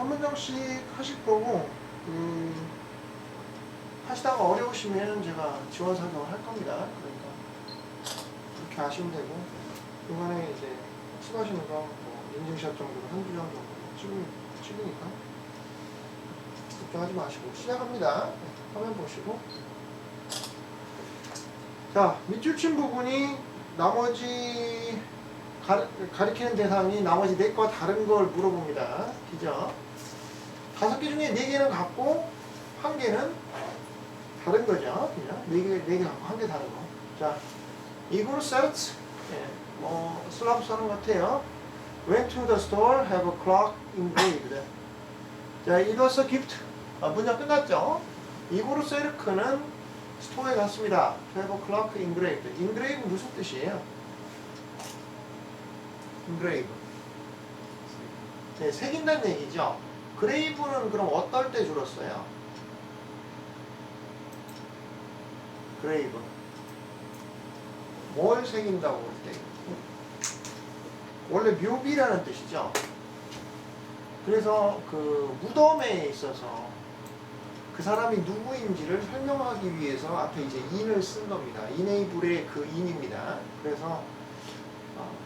한 문장씩 하실 거고, 하시다가 어려우시면 제가 지원 설명을 할 겁니다. 그러니까 그렇게 하시면 되고, 중간에 이제 수고하시는 거, 인증샷 정도로 한두 장 정도 찍으니까 걱정하지 마시고 시작합니다. 화면 보시고. 자, 밑줄 친 부분이 나머지 가리키는 대상이 나머지 4개와 다른 걸 물어봅니다. 그죠? 5개 중에 4개는 같고 1개는 다른 거죠. 그죠? 4개 갖고 1개 다른 거. 자, 이거로 set. 슬라브 써는 것 같아요. Went to the store, have a clock engraved. 자, it was a gift. 문장 끝났죠? 이거로 셀크는 스토어에 갔습니다. To have a clock engraved. engrave 무슨 뜻이에요? engrave. 네, 새긴다는 얘기죠. grave는 그럼 어떨 때 주로 써요? grave. 뭘 새긴다고 할 때? 원래 묘비라는 뜻이죠. 그래서 그 무덤에 있어서 그 사람이 누구인지를 설명하기 위해서 앞에 이제 in을 쓴 겁니다. enable의 그 in입니다. 그래서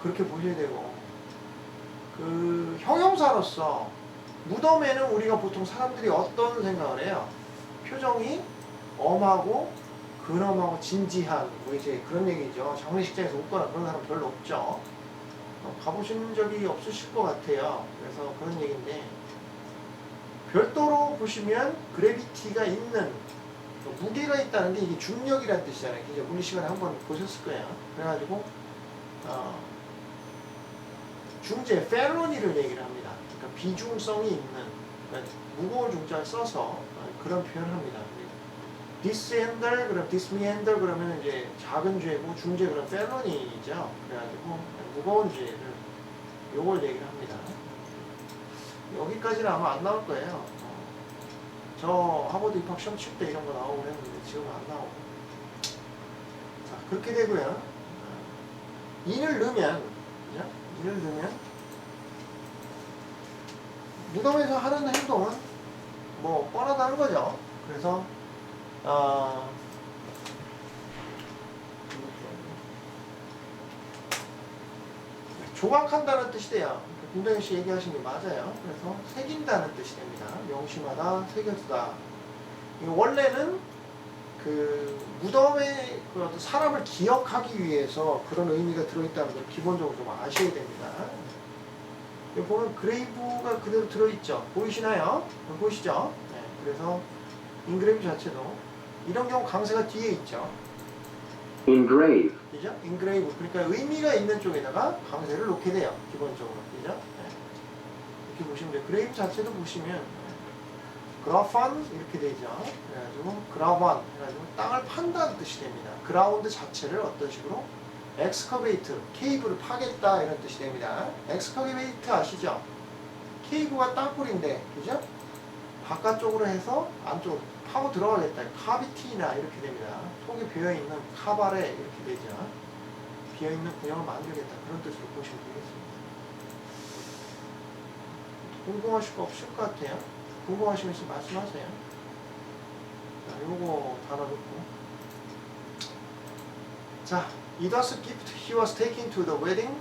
그렇게 보셔야 되고, 그 형용사로서 무덤에는 우리가 보통 사람들이 어떤 생각을 해요? 표정이 엄하고 근엄하고 진지한, 뭐 이제 그런 얘기죠. 장례식장에서 웃거나 그런 사람 별로 없죠. 가보신 적이 없으실 것 같아요. 그래서 그런 얘기인데, 별도로 보시면 그래비티가 있는, 무게가 있다는 게 이게 중력이라는 뜻이잖아요. 이제 물리 시간에 한번 보셨을 거예요. 그래가지고 중재, 펠로니를 얘기를 합니다. 그러니까 비중성이 있는, 그러니까 무거운 중자를 써서 그런 표현을 합니다. 디스핸들, 그럼 디스미핸들 그러면 이제 작은 죄고, 중죄 그럼 펠로니죠. 그래가지고 무거운 죄를 요걸 얘기를 합니다. 여기까지는 아마 안 나올 거예요. 저 하버드 입학 시험 칠 때 이런 거 나오고 그랬는데 지금은 안 나오고. 자, 그렇게 되고요. 인을 넣으면, 그죠? 인을 넣으면 무덤에서 하는 행동은 뭐 뻔하다는 거죠. 그래서 조각한다는 뜻이 돼요. 김동현 씨 얘기하신 게 맞아요. 그래서 새긴다는 뜻이 됩니다. 명심하다, 새겨주다. 원래는 그 무덤에 그 어떤 사람을 기억하기 위해서 그런 의미가 들어있다는 걸 기본적으로 좀 아셔야 됩니다. 여기 보면 그레이브가 그대로 들어있죠. 보이시나요? 보이시죠? 네. 그래서 인그레이브 자체도 이런 경우 강세가 뒤에 있죠. engrave, 그죠? 인그레이브. 그러니까 의미가 있는 쪽에다가 강세를 놓게 돼요. 기본적으로. 그죠? 네. 이렇게 보시면 돼요. 그레이브 자체도 보시면 그라판 이렇게 되죠. 그래가지고 그라반 해가지고 땅을 판다는 뜻이 됩니다. 그라운드 자체를 어떤 식으로 엑스커베이트, 케이브를 파겠다 이런 뜻이 됩니다. 엑스커베이트 아시죠? 케이브가 땅굴인데, 그죠? 바깥쪽으로 해서 안쪽으로 파고 들어가겠다. 카비티나 이렇게 됩니다. 속에 비어있는 카바레 이렇게 되죠. 비어있는 구형을 만들겠다. 그런 뜻으로 보시면 되겠습니다. 궁금하실 거 없을 것 같아요. 궁금하시면 말씀하세요. 자, 요거 단어 넣고. 자, it was a gift he was taking to the wedding.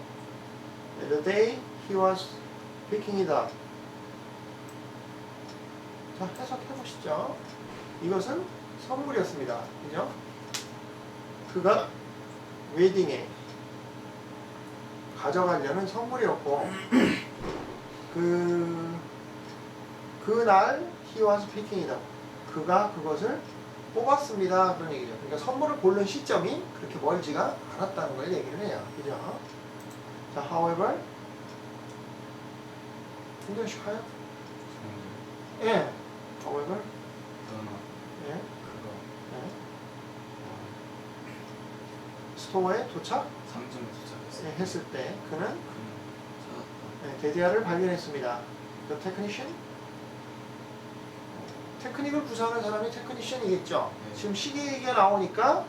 The day he was picking it up. 자, 해석해보시죠. 이것은 선물이었습니다. 그죠? 그가 웨딩에 가져가려는 선물이었고, 그날 he was picking it up. 그가 그것을 뽑았습니다. 그런 얘기죠. 그러니까 선물을 고른 시점이 그렇게 멀지가 않았다는 걸 얘기를 해요. 그죠? 자, however. 김도현 씨 가요? 예. however. 예. 예. 스토어에 도착? 상점에 도착했어요. 예, 했을 때 그는 데디아를 발견했습니다. The technician? 테크닉을 구사하는 사람이 테크니션이겠죠. 네. 지금 시계 얘기가 나오니까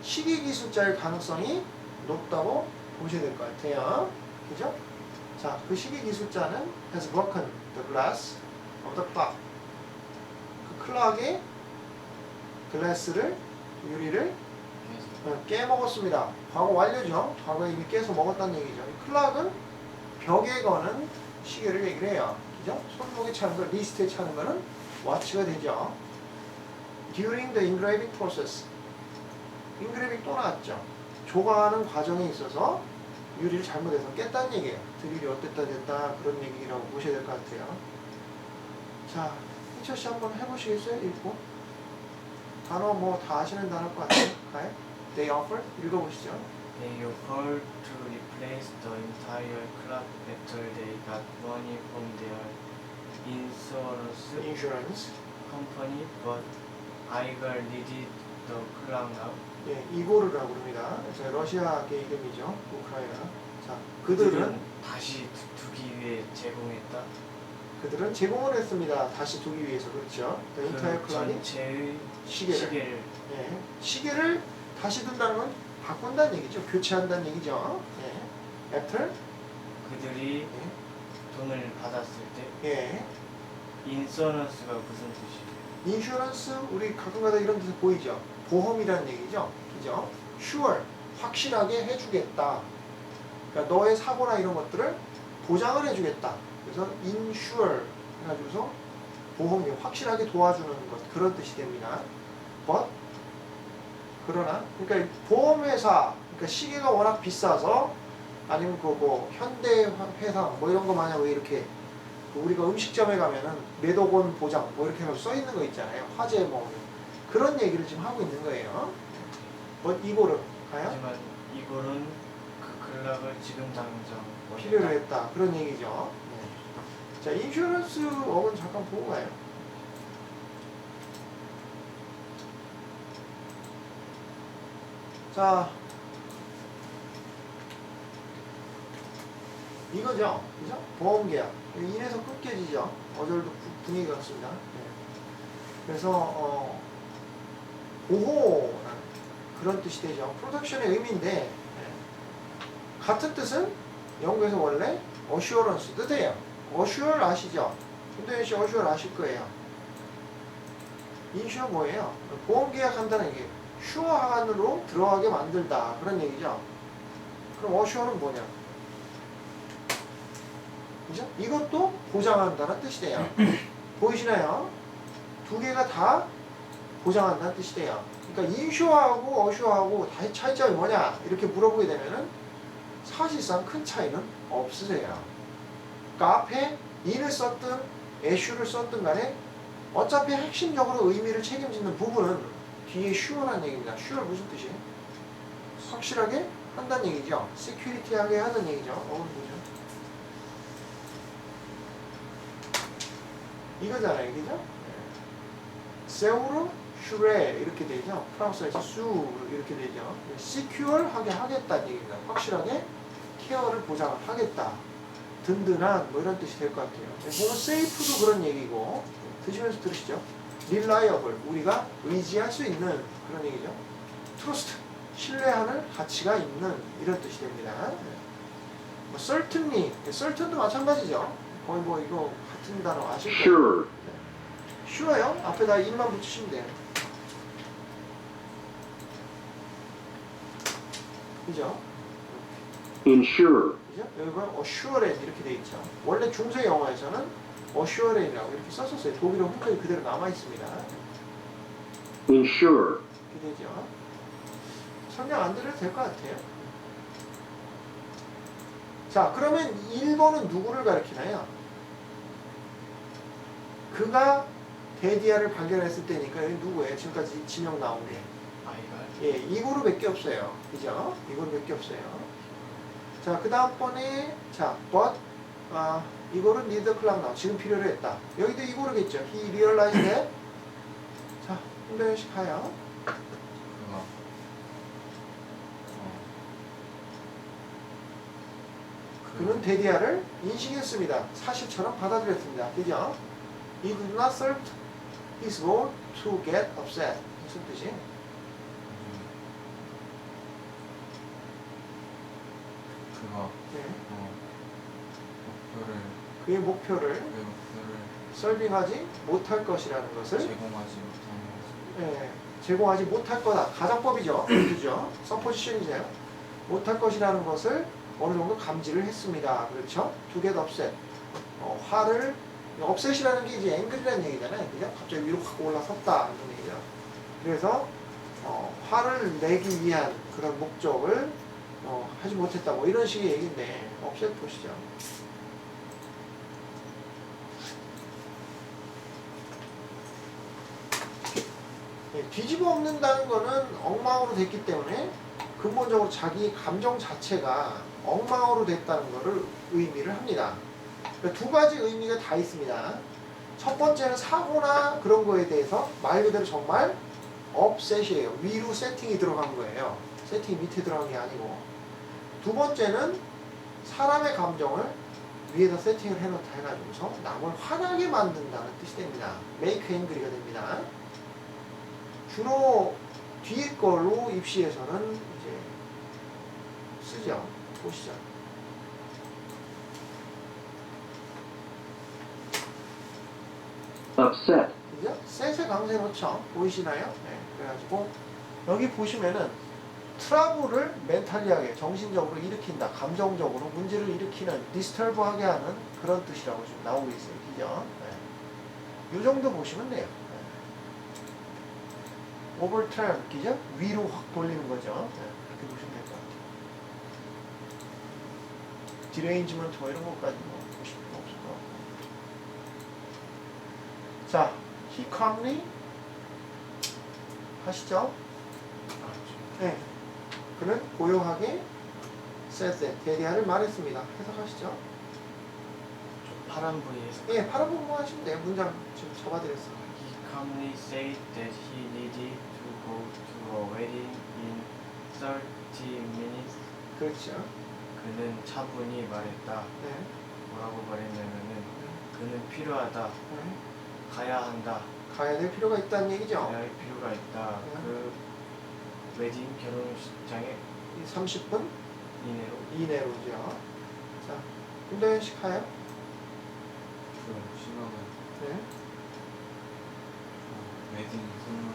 시계 기술자일 가능성이 높다고 보셔야 될 것 같아요. 그죠? 자, 그 시계 기술자는 has broken the glass. of the clock. 그 클락의 글래스를 유리를 깨먹었습니다. 과거 완료죠. 과거에 이미 깨서 먹었다는 얘기죠. 이 클락은 벽에 거는 시계를 얘기를 해요. 그죠? 손목에 차는 거, 리스트에 차는 거는 watch가 되죠. During the engraving process. engraving 또 나왔죠. 조각하는 과정에 있어서 유리를 잘못해서 깼다는 얘기예요. 드릴이 어땠다 됐다 그런 얘기라고 보셔야 될 것 같아요. 자, 희철 씨 한번 해보시겠어요? 읽고. 단어 뭐 다 아시는 단어일 것 같아요. 가요? They offer? 읽어보시죠. They offered to replace the entire club after they got money from their Insurance. company, but Iger needed the club now. 예, 이고르라고 그럽니다. 그래서 러시아계 이름이죠. 우크라이나. 자, 그들은 다시 두기 위해 제공했다. 그들은 제공을 했습니다. 다시 두기 위해서. 그렇죠. The entire 그 club이 전체의 시계를. 예, 시계를 다시 둔다는 건 바꾼다는 얘기죠. 교체한다는 얘기죠. 예. After 그들이 예. 돈을 받았을 때 예. 인서런스가 무슨 뜻이에요? 인슈런스 우리 가끔가다 이런 데서 보이죠. 보험이라는 얘기죠. 그죠? sure 확실하게 해주겠다. 그러니까 너의 사고나 이런 것들을 보장을 해주겠다. 그래서 insure 해가지고서 보험이 확실하게 도와주는 것 그런 뜻이 됩니다. but 그러나 그러니까 보험회사 그러니까 시계가 워낙 비싸서 아니면 그 뭐 현대 회사 뭐 이런 거 마냥 왜 이렇게 우리가 음식점에 가면은 몇억 원 보장 뭐 이렇게 해서 써 있는 거 있잖아요. 화재 뭐 그런 얘기를 지금 하고 있는 거예요. 뭐 이거를 가요? 하지만 이거는 그 클락을 지금 당장 필요로 했다 그런 얘기죠. 네. 자 인슈런스 어근 잠깐 보고 가요. 자 이거죠, 그죠? 보험계약 이래서 끊겨지죠. 어절도 분위기가 같습니다. 네. 그래서 보호라는 그런 뜻이 되죠. 프로덕션의 의미인데 네. 같은 뜻은 영국에서 원래 어슈어런스 뜻이에요. 어슈얼 아시죠? 김도현 씨 어슈얼 아실 거예요. 인슈어 뭐예요? 보험 계약한다는 얘기. 슈어 안으로 들어가게 만들다 그런 얘기죠. 그럼 어슈어는 뭐냐? 그죠? 이것도 보장한다는 뜻이 돼요. 보이시나요? 두 개가 다 보장한다는 뜻이 돼요. 그러니까 인슈어하고 어슈어하고 다 차이점이 뭐냐? 이렇게 물어보게 되면은 사실상 큰 차이는 없으세요. 그러니까 앞에 in을 썼든 assure를 썼든 간에 어차피 핵심적으로 의미를 책임지는 부분은 뒤에 sure라는 얘기입니다. sure 무슨 뜻이에요? 확실하게 한다는 얘기죠. security하게 하는 얘기죠. 보죠. 이거잖아요. 그죠? 세우르 슈레 이렇게 되죠. 프랑스에서 수 이렇게 되죠. 시큐얼하게 하겠다는 얘기입니다. 확실하게 케어를 보장하겠다. 든든한 뭐 이런 뜻이 될 것 같아요. 보면 세이프도 그런 얘기고 드시면서 들으시죠. reliable 우리가 의지할 수 있는 그런 얘기죠. trust 신뢰하는 가치가 있는 이런 뜻이 됩니다. 뭐 certainly certain도 마찬가지죠. 거의 뭐 이거 같은 단어 아실 거예요. sure, sure요. 앞에다 in만 붙이시면 돼요. 그죠? ensure, 그죠? 여기 보면 assured 이렇게 돼 있죠. 원래 중세 영어에서는 assured이라고 이렇게 썼었어요. 독일어 흔적이 그대로 남아 있습니다. ensure, 이렇게 되죠. 설명 안 드려도 될 것 같아요. 자, 그러면 1번은 누구를 가리키나요? 그가 데디아를 발견했을 때니까 여기 누구예요? 지금까지 지명 나온 게. 아이가 예, 이거로밖에 없어요. 그죠? 이거로밖에 없어요. 자, 그 다음번에 자, but 이거는 need the clock now. 지금 필요로 했다. 여기도 이거로겠죠. He realized that. 자, 홍대현 씨 가요. 그거 그는 데디아를 인식했습니다. 사실처럼 받아들였습니다. 그죠? He did not serve his role to get upset. 무슨 뜻이? 그가 네. 목표를 그의 목표를 내 목표를 서빙하지 못할 것이라는 것을 제공하지 못하는 것을 제공하지 못할 거다. 가정법이죠. 그죠? 서포지션이세요. 못할 것이라는 것을 어느 정도 감지를 했습니다. 그렇죠? To get upset. 화를 업셋이라는 게 이제 앵글이라는 얘기잖아요. 그죠? 갑자기 위로 확 올라섰다 이런 얘기죠. 그래서 화를 내기 위한 그런 목적을 하지 못했다. 뭐 이런 식의 얘기인데 업셋 보시죠. 뒤집어 엎는다는 거는 엉망으로 됐기 때문에 근본적으로 자기 감정 자체가 엉망으로 됐다는 것을 의미를 합니다. 그러니까 두 가지 의미가 다 있습니다. 첫 번째는 사고나 그런 거에 대해서 말 그대로 정말 업셋이에요. 위로 세팅이 들어간 거예요. 세팅이 밑에 들어간 게 아니고. 두 번째는 사람의 감정을 위에다 세팅을 해놓다 해가지고서 남을 화나게 만든다는 뜻이 됩니다. make angry가 됩니다. 주로 뒤에 걸로 입시에서는 이제 쓰죠. 보시죠. upset, 그죠? 셋의 강세 놓죠. 보이시나요? 네. 그래가지고 여기 보시면은 트러블을 멘탈리하게 정신적으로 일으킨다. 감정적으로 문제를 일으키는 디스터브하게 하는 그런 뜻이라고 지금 나오고 있어요. 그죠? 네. 이 정도 보시면 돼요. 오버트램, 그죠? 위로 확 돌리는 거죠. 네. 그렇게 보시면 될 것 같아요. 디레인지먼트 뭐 이런 것까지 뭐 보실 필요 없을 것 같고. 자, he calmly 하시죠? 네. 그는 고요하게 said that 대리하를 말했습니다. 해석하시죠? 파란 부위에서 예, 파란 부분 하시면 돼요. 문장 지금 잡아드렸어요. He calmly said that he needed to go to a wedding in 30 minutes. 그렇죠. 그는 차분히 말했다. 네. 뭐라고 말했냐면은 그는 필요하다. 네. 가야 한다. 가야 될 필요가 있다는 얘기죠. 가야 할 필요가 있다. 그 웨딩 결혼식장에 30분 이내로 이내로죠. 자, 김도현 씨 가요? 그 시간은 네. 웨딩 선물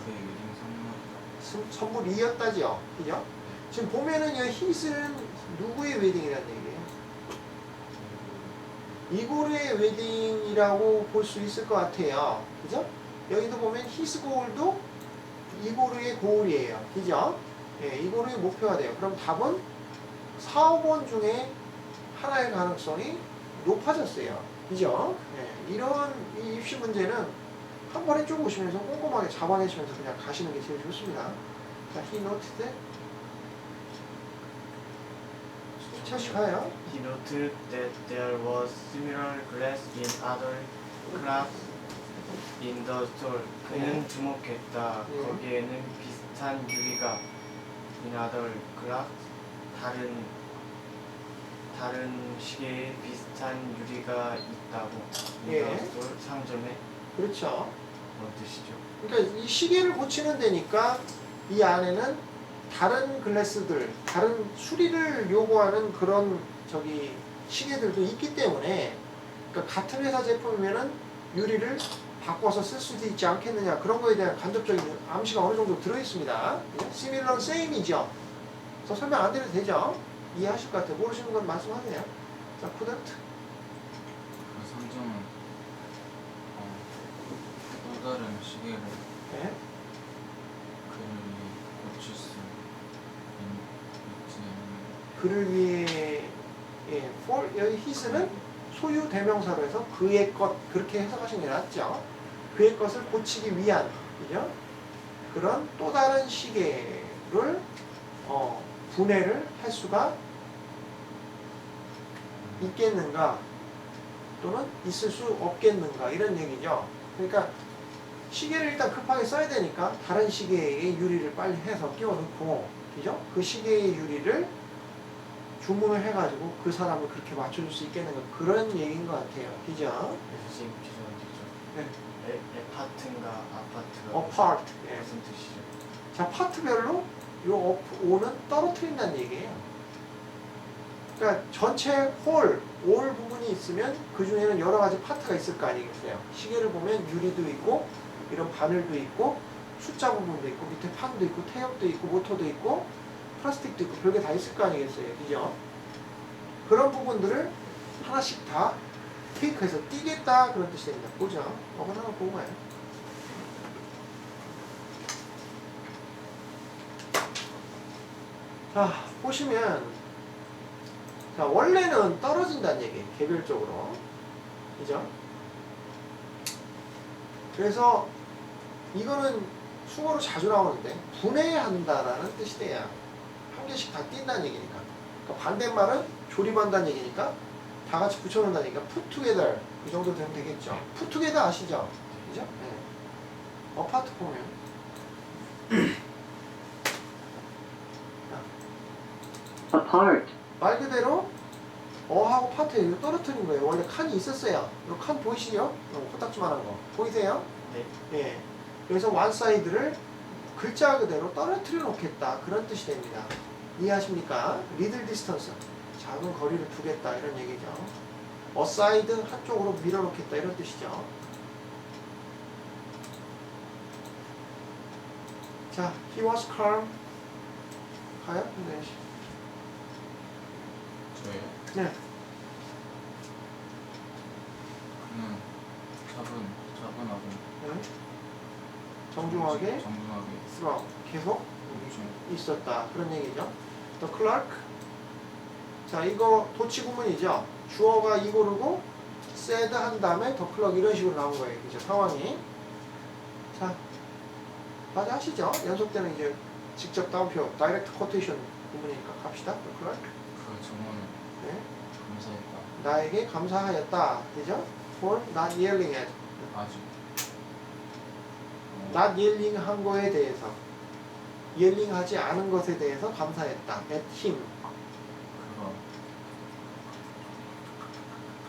그의 웨딩 선물 선물이었다죠. 그죠? 지금 보면은 이 히스는 누구의 웨딩이라는 얘기예요? 이고르의 웨딩이라고 볼 수 있을 것 같아요. 그죠? 여기도 보면 히스 고울도 이고르의 고울이에요. 그죠? 예, 이고르의 목표가 돼요. 그럼 답은 4, 5번 중에 하나의 가능성이 높아졌어요. 그죠? 예, 이런 이 입시 문제는 한 번에 쭉 오시면서 꼼꼼하게 잡아내시면서 그냥 가시는 게 제일 좋습니다. 자, he noted that. 차시 가요. He noted that there was similar glass in other clocks in the store. 그는 주목했다. 네. 거기에는 비슷한 유리가 in other clocks 다른 시계에 비슷한 유리가 있다고. in 예. the store 상점에 그렇죠. 뭔 뜻이죠? 그러니까 이 시계를 고치는 데니까 이 안에는 다른 글래스들, 다른 수리를 요구하는 그런 시계들도 있기 때문에 그러니까 같은 회사 제품이면은 유리를 바꿔서 쓸 수도 있지 않겠느냐 그런 거에 대한 간접적인 암시가 어느 정도 들어 있습니다. similar, same이죠. 저 설명 안 드려도 되죠? 이해하실 것 같아요. 모르시는 건 말씀하세요. 자, couldn't. 그 상점은 또 다른 시계를 네. 그를 위해 고칠 수 있지 않는 그를 위해 for 여기 his는 소유 대명사로 해서 그의 것 그렇게 해석하시는 게 낫죠. 그의 것을 고치기 위한 그죠? 그런 또 다른 시계를 분해를 할 수가 있겠는가 또는 있을 수 없겠는가 이런 얘기죠. 그러니까 시계를 일단 급하게 써야 되니까 다른 시계의 유리를 빨리 해서 끼워 넣고 그죠? 그 시계의 유리를 주문을 해가지고 그 사람을 그렇게 맞춰줄 수 있겠는가 그런 얘기인 것 같아요. 그죠? 선생님 죄송한데죠. 네. 아파트인가 아파트가 apart. 예. 무슨 뜻이죠? 자, 파트별로 요 o는 떨어뜨린다는 얘기예요. 그러니까 전체 올 부분이 있으면 그 중에는 여러 가지 파트가 있을 거 아니겠어요. 시계를 보면 유리도 있고 이런 바늘도 있고 숫자 부분도 있고 밑에 판도 있고 태엽도 있고 모터도 있고 플라스틱도 있고 별게 다 있을 거 아니겠어요. 그죠? 그런 부분들을 하나씩 다 테이크해서 띄겠다 그런 뜻이 됩니다. 보죠. 하나 보고 가요. 자, 보시면 자, 원래는 떨어진다는 얘기예요. 개별적으로. 그죠? 그래서 이거는 수어로 자주 나오는데 분해한다라는 뜻이 돼야 한 개씩 다 띈다는 얘기니까. 그러니까 반대말은 조립한다는 얘기니까 다 같이 붙여놓는다는 얘기니까 put together 이 정도 되면 되겠죠. put together 아시죠? 그죠? 네. 어파트 보면 apart, 말 그대로 어하고 파트에 이거 떨어뜨린 거예요. 원래 칸이 있었어요. 이 칸 보이시죠? 코딱지만한 거 보이세요? 네. 예. 그래서 one side를 글자 그대로 떨어뜨려 놓겠다 그런 뜻이 됩니다. 이해하십니까? little distance 작은 거리를 두겠다 이런 얘기죠. aside 한쪽으로 밀어놓겠다 이런 뜻이죠. 자, he was calm. 가요? 네. 저예요? 네. 그는 차분하고 네. 정중하게 정중하게 throughout 계속 엄청 있었다 그런 얘기죠. The clerk. 자, 이거 도치 구문이죠. 주어가 이고르고 said 한 다음에 the clerk 이런 식으로 나온 거예요. 그죠? 상황이. 자, 맞아 하시죠. 연속되는 이제 직접 따옴표 direct quotation 구문이니까 갑시다. The clerk. 그 정원을 네. 감사했다. 나에게 감사하였다. 그죠? for not yelling at. 아주 not yelling 한 거에 대해서 yelling 하지 않은 것에 대해서 감사했다. at him. 그거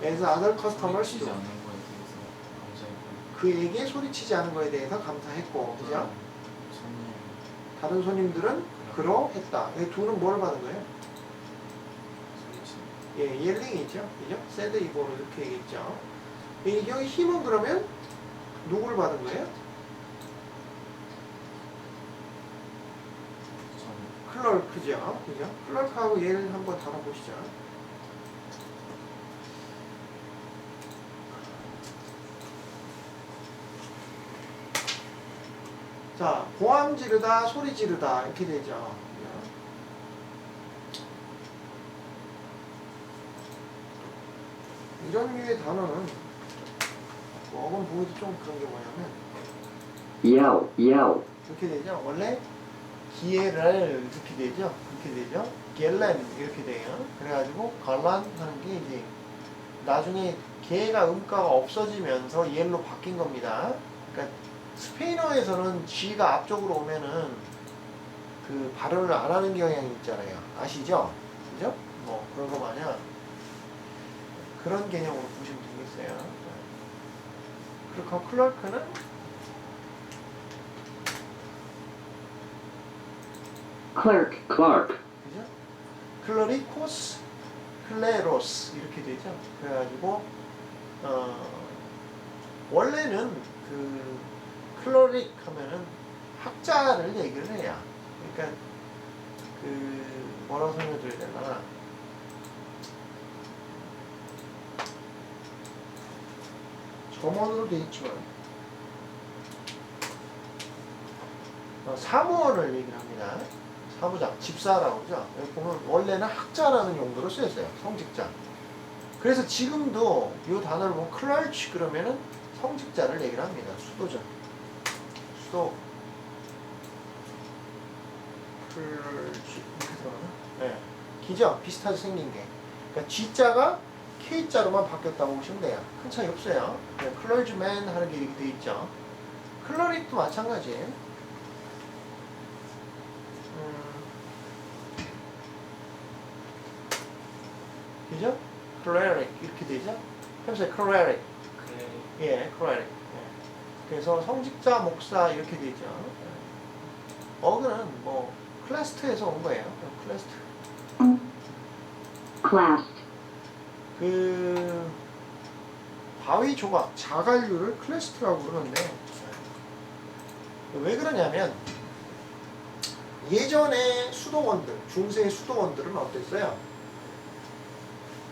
as other customers 소리치지 do. 않는 거에 대해서 감사했고 그에게 소리치지 않은 거에 대해서 감사했고, 그죠? 손님 다른 손님들은 그러했다. 이 두는 뭘 받은 거예요? 소리치 예, yelling이죠. 그죠? said 이거로 이렇게 얘기했죠. 여기 힘은 그러면 누구를 받은 거예요? 참 클럴크죠. 그죠? 클럴크하고 얘를 한번 다뤄보시죠. 자, 고함 지르다, 소리 지르다 이렇게 되죠. 이런 류의 단어는 어금 보기도 좀 그런 게 뭐냐면 yell, yell, 이렇게 되죠. 원래 기회를 이렇게 되죠. 이렇게 되죠. 겔렌 이렇게 돼요. 그래가지고 갈란 하는 게 이제 나중에 개가 음가가 없어지면서 옐로 바뀐 겁니다. 그러니까 스페인어에서는 G가 앞쪽으로 오면은 그 발음을 안 하는 경향이 있잖아요. 아시죠? 그죠? 뭐 그런 거 마냥 그런 개념으로 보시면 되겠어요. 그리고 클러크는 clerk, clerk, 그죠? 클러리코스, 클레로스 이렇게 되죠. 그래가지고 원래는 그 클러릭 하면은 학자를 얘기를 해요. 그러니까 그 뭐라고 설명드려야 되나? 점원으로 돼 있지만 사무원을 얘기를 합니다. 사무장, 집사라고 하죠. 여기 보면 원래는 학자라는 용도로 쓰였어요. 성직자. 그래서 지금도 이 단어를 보면 클러치 그러면은 성직자를 얘기를 합니다. 수도자. 수도. 클러치 이렇게 들어가나? 네. 기죠? 비슷하게 생긴 게. 그러니까 G자가 K자로만 바뀌었다고 보시면 돼요. 큰 차이 없어요. 네, 클러지맨 하는 게 이렇게 돼 있죠. 클러릭도 마찬가지예요. 그죠? 클레릭 이렇게 되죠? 해보세요. 클레릭. 클레리 예, 클레릭. 예. 그래서 성직자, 목사 이렇게 되죠. 어그는 뭐 클래스트에서 온 거예요. 클래스트. classed, 그 바위 조각, 자갈류를 클래스트라고 그러는데 왜 그러냐면 예전에 수도원들, 중세 수도원들은 어땠어요?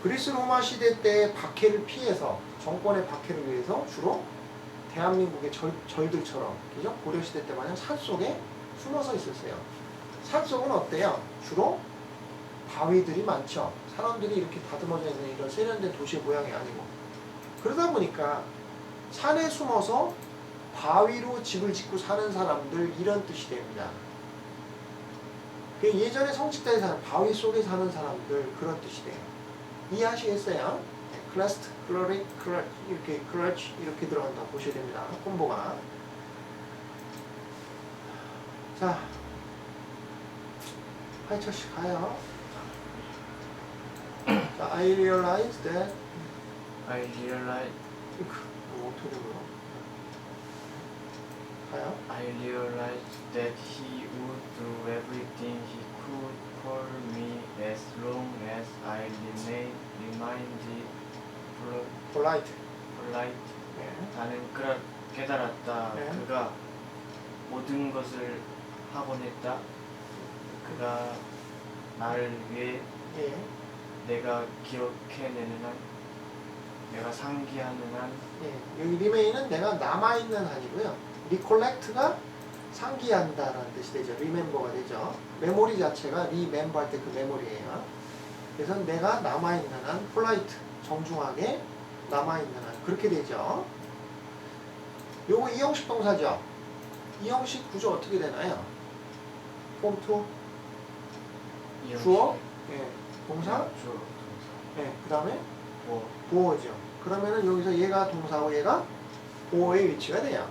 그리스 로마 시대 때 박해를 피해서 정권의 박해를 위해서 주로 대한민국의 절들처럼 그죠? 고려 시대 때 마냥 산 속에 숨어서 있었어요. 산 속은 어때요? 주로 바위들이 많죠. 사람들이 이렇게 다듬어져 있는 이런 세련된 도시의 모양이 아니고 그러다 보니까 산에 숨어서 바위로 집을 짓고 사는 사람들 이런 뜻이 됩니다. 그 예전에 성직자에 사는 바위 속에 사는 사람들 그런 뜻이 돼요. 이해하시겠어요? 클래스트, 클러릭, 클러치 이렇게 클러치 이렇게 들어간다 보셔야 됩니다. 콤보가. 자, 하이철씨 가요. 자, I realize that I realized 어떻게 된 거야? 가요. I realized that he would do everything he could for me as long as I remained polite. polite. 네. 나는 깨달았다. 네. 그가 모든 것을 하곤 했다. 그가 나를 위해 예. 내가 기억해내는 한, 내가 상기하는 한, 예. 여기 remain은 내가 남아있는 한이고요. recollect가 상기한다라는 뜻이 되죠. remember가 되죠. 메모리 자체가 remember 할 때 그 메모리예요. 그래서 내가 남아있는 한, polite, 정중하게 남아있는 한, 그렇게 되죠. 요거 이형식 동사죠. 이형식 구조 어떻게 되나요? form 2, 주어, 예, 동사, 주어, 동사, 예, 그 다음에 뭐, 보어죠. 그러면은 여기서 얘가 동사고 얘가 보어의 위치가 돼요.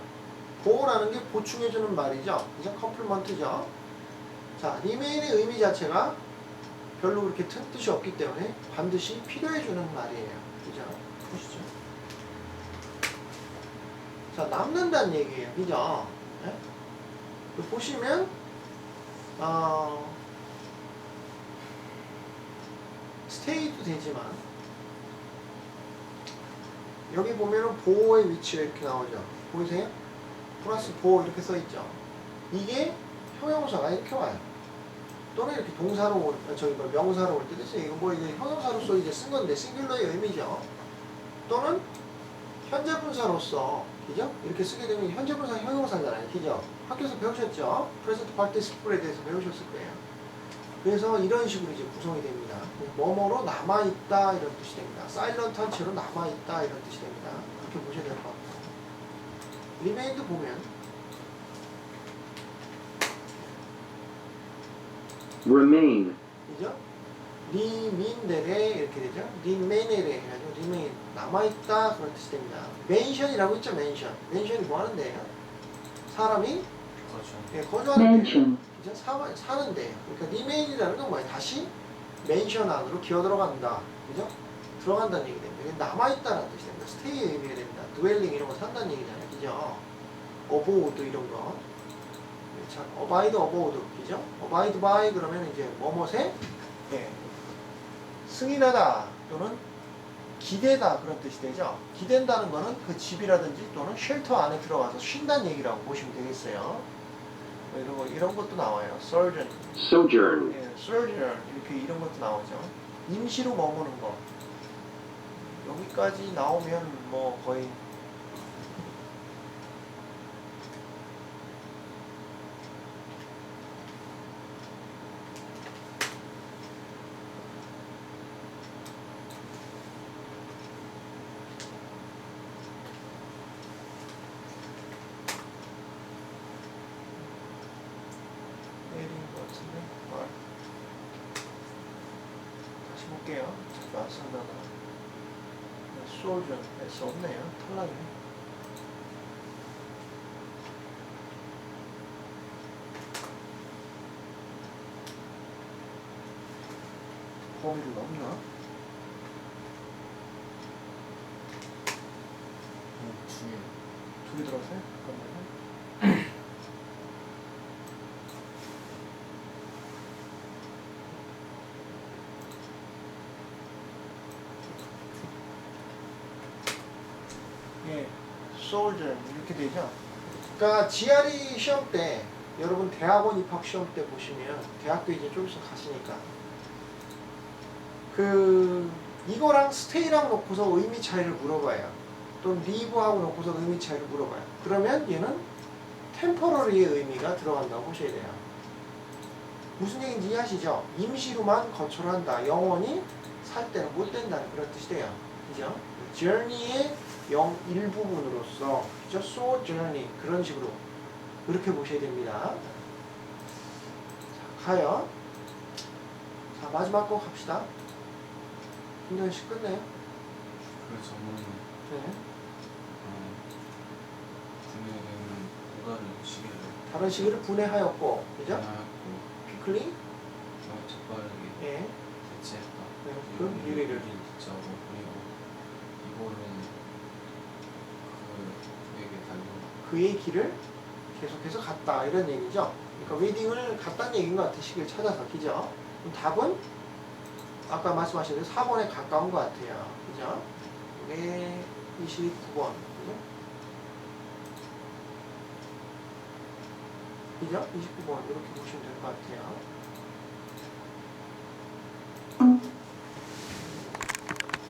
보어라는 게 보충해주는 말이죠. 그죠? 컴플먼트죠. 자, remain의 의미 자체가 별로 그렇게 큰 뜻이 없기 때문에 반드시 필요해주는 말이에요. 그죠? 보시죠. 자, 남는다는 얘기예요. 그죠? 네? 보시면, 스테이도 되지만, 여기 보면은 보어의 위치가 이렇게 나오죠. 보이세요? 플러스 보어 이렇게 써있죠. 이게 형용사가 이렇게 와요. 또는 이렇게 동사로 명사로 올 때도 있어요. 이거 뭐 이제 형용사로서 이제 쓴 건데 싱귤러의 의미죠. 또는 현재 분사로서 그죠? 이렇게 쓰게 되면 현재 분사 형용사잖아요. 그죠? 학교에서 배우셨죠? 프레젠트 파티시플에 대해서 배우셨을 거예요. 그래서 이런 식으로 이제 구성이 됩니다. 뭐뭐로 남아있다 이런 뜻이 됩니다. 사일런트한 채로 남아있다 이런 뜻이 됩니다. 그렇게 보셔야 될 것 같아요. 리메인도 보면 remain, 그죠? 리민데레 이렇게 되죠? 리메네레 해가지고 리메인 남아있다 그런 뜻이 됩니다. 멘션이라고 있죠? 멘션이 뭐 하는데요? 사람이 거주. 거주하는 데 mention, 그죠? 사는데 그러니까 리메인이라는 건 뭐예요? 다시 멘션 안으로 기어 들어간다 그죠? 들어간다는 얘기 됩니다. 이게 남아있다는 뜻이 됩니다. 스테이의 의미가 됩니다. 드웰링 이런 거 산다는 얘기잖아요. 그죠? 어보우드 이런 거 자, 어바이드 어보우드 그죠? 어바이드 바이 그러면 이제 뭐뭐세 예. 승인하다 또는 기대다 그런 뜻이 되죠. 기댄다는 거는 그 집이라든지 또는 쉘터 안에 들어가서 쉰다는 얘기라고 보시면 되겠어요. 이런 것도 나와요. sojourn, sojourn, 예, sojourn 이렇게 이런 것도 나오죠. 임시로 머무는 거. 여기까지 나오면 뭐 거의 내린 것 같은데. 다시 볼게요. 자꾸 안 쓴다가. 소울전 S 없네요. 탈락이네. 범위를 넘나? 뒤에 둘이 들어갔어요? 잠깐만요. soldier 이렇게 되죠. 그러니까 GRE 시험 때 여러분 대학원 입학 시험 때 보시면 대학교 이제 좀 있으면 가시니까 그 이거랑 stay랑 놓고서 의미 차이를 물어봐요. 또 leave하고 놓고서 의미 차이를 물어봐요. 그러면 얘는 temporary의 의미가 들어간다고 보셔야 돼요. 무슨 얘기인지 이해하시죠? 임시로만 거철한다. 영원히 살 때는 못 된다는 그런 뜻이 돼요. 그죠? journey의 일부분으로서 그죠? sojourney 그런 식으로 그렇게 보셔야 됩니다. 자, 가요. 자, 마지막 거 갑시다. 김동현 씨 끝내요. 그 전문은 네. 분해되는 고가를 시계를 다른 시기를 분해하였고, 그죠? 하였고 quickly, 재빠르게 예, 대체했다. 네, 그 유리를 대체하고 그리고 이거는 그에게 달려 그의 길을 계속해서 갔다 이런 얘기죠. 그러니까 웨딩을 갔다는 얘기인 것 같아요. 시기를 찾아서, 그죠? 그럼 답은 아까 말씀하신 대로 4번에 가까운 것 같아요. 그죠? 이게 29번. 그죠? 그죠? 29번 이렇게 보시면 될 것 같아요.